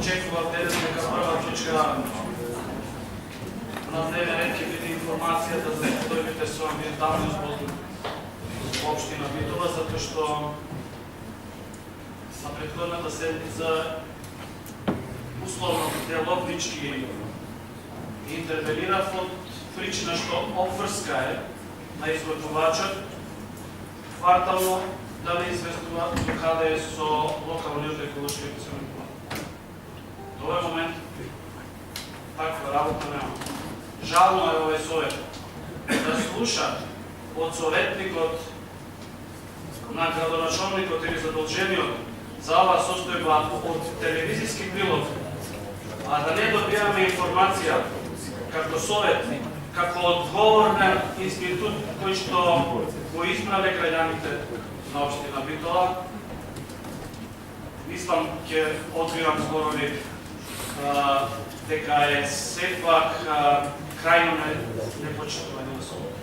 очекував денес дека прва точка на дневен ред ќе биде информацијата за состојбите со амбиентални услови во општина Битола, затоа што на претходната седмица условно деловнички интервенирав од причина што обврска е на извртувачот квартално да не известува каде е со локалниот еколошки акционен план. До овој момент таква работа нема. Жално е овој совет да слуша од советникот на градоначалникот или задолжениот за оваа состојба од телевизиски прилог, а да не добиваме информација како совет, како одговорен институт кој што го исправе граѓаните на општина Битола. Мислам, ќе откривам зборови дека е сепак крајно непочитување на совет.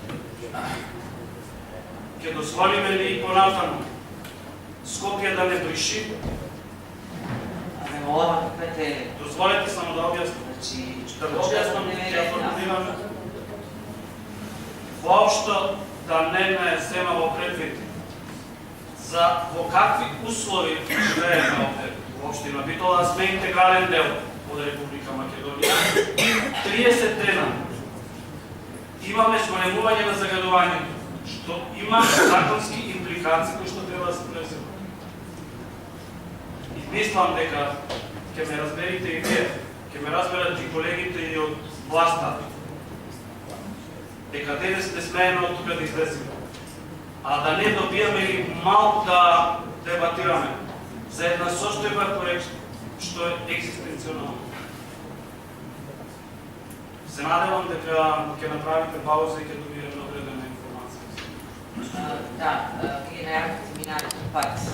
Ќе дозволиме ли и понатаму Скопје да не бреши? Дозволете само да објаснам. Да го објаснам, ќе формулирам. Воопшто да не ме зема во предвид за во какви услови живееме овде во општина Битола. Сме интегрален дел од Република Македонија. 30 дена имаме зголемување на загадувањето, што има законски импликации кои што треба да се преземат. И мислам дека ќе ме разберите и вие, ќе ме разберат и колегите и од власта, дека денес не смееме од тука да излеземе, а да не добијаме и малку да дебатираме за една состојба што е екзистенционална. Се надевам дека ќе направите пауза и ќе добиеме одредена информација. Да, вие најавите миналиот пат